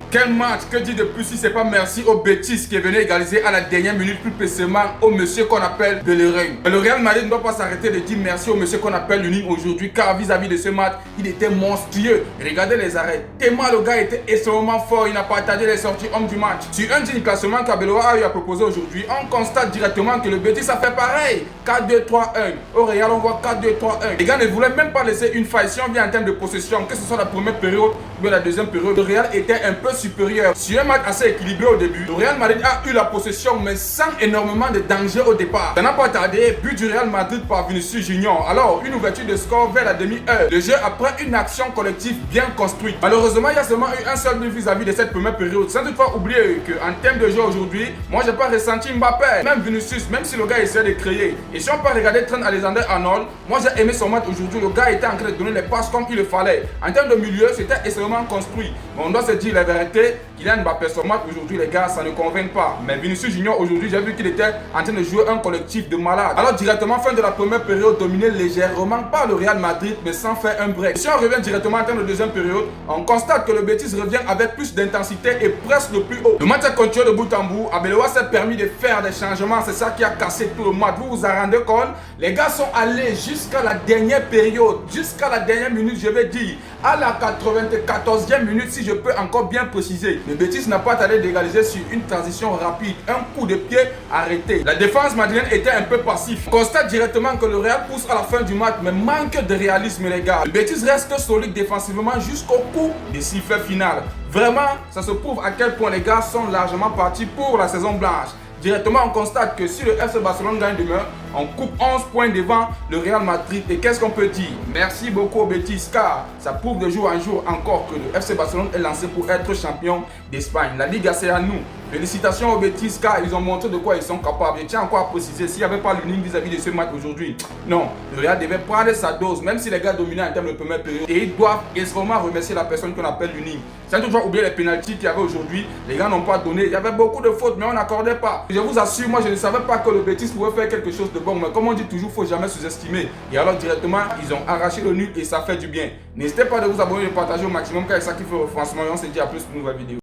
Quel match, que dire de plus si c'est pas merci au Betis qui est venu égaliser à la dernière minute, plus précisément au monsieur qu'on appelle Bellerin. Le Real Madrid ne doit pas s'arrêter de dire merci au monsieur qu'on appelle Lunin aujourd'hui, car vis-à-vis de ce match, il était monstrueux. Regardez les arrêts, tellement le gars était extrêmement fort, il n'a pas tardé les sorties hommes du match. Sur un digne classement qu'Abeloa a eu à proposer aujourd'hui, on constate directement que le Betis a fait pareil. 4-2-3-1. Au Real, on voit 4-2-3-1. Les gars ne voulaient même pas laisser une faille. Si on vient en termes de possession, que ce soit la première période ou la deuxième période, le Real était un peu supérieur. Sur un match assez équilibré au début, le Real Madrid a eu la possession mais sans énormément de danger au départ. Ça n'a pas tardé, but du Real Madrid par Vinicius Junior. Alors, une ouverture de score vers la demi-heure. Le jeu après une action collective bien construite. Malheureusement, il y a seulement eu un seul but vis-à-vis de cette première période. Sans toutefois oublier qu'en termes de jeu aujourd'hui, moi j'ai pas ressenti Mbappé, même Vinicius, même si le gars essaie de créer. Et si on peut regarder Trent Alexander-Arnold, moi j'ai aimé son match aujourd'hui. Le gars était en train de donner les passes comme il le fallait. En termes de milieu, c'était extrêmement construit. Mais on doit se dire la vérité, Kylian Mbappé, son match aujourd'hui, les gars, ça ne convainc pas. Mais Vinicius Junior aujourd'hui, j'ai vu qu'il était en train de jouer un collectif de malades. Alors directement, fin de la première période, dominé légèrement par le Real Madrid, mais sans faire un break. Et si on revient directement en termes de deuxième période, on constate que le Betis revient avec plus d'intensité et presque le plus haut. Le match a continué de bout en bout. Abeloa s'est permis de faire des changements, c'est ça qui a cassé tout le match. Vous vous en rendez compte? Les gars sont allés jusqu'à la dernière période, jusqu'à la dernière minute, je vais dire, à la 94e minute, si je peux encore bien préciser. Le Betis n'a pas tardé d'égaliser sur une transition rapide, un coup de pied arrêté. La défense madrilène était un peu passif. On constate directement que le Real pousse à la fin du match, mais manque de réalisme, les gars. Le Betis reste solide défensivement jusqu'au coup des sifflets final. Vraiment, ça se prouve à quel point les gars sont largement partis pour la saison blanche. Directement, on constate que si le FC Barcelone gagne demain, on coupe 11 points devant le Real Madrid. Et qu'est-ce qu'on peut dire? Merci beaucoup au Betis, car ça prouve de jour en jour encore que le FC Barcelone est lancé pour être champion d'Espagne. La Liga, c'est à nous. Félicitations au Betis, car ils ont montré de quoi ils sont capables. Et tiens encore à préciser, s'il n'y avait pas l'unique vis-à-vis de ce match aujourd'hui, non, le Real devait prendre sa dose, même si les gars dominaient en termes de première période. Et ils doivent extrêmement remercier la personne qu'on appelle l'unique. Sans toutefois oublier les pénaltys qu'il y avait aujourd'hui, les gars n'ont pas donné. Il y avait beaucoup de fautes, mais on n'accordait pas. Je vous assure, moi je ne savais pas que le Betis pouvait faire quelque chose de bon. Mais comme on dit toujours, il ne faut jamais sous-estimer. Et alors directement, ils ont arraché le nul et ça fait du bien. N'hésitez pas à vous abonner et de partager au maximum, car c'est ça qui fait le référencement. Et on se dit à plus pour une nouvelle vidéo.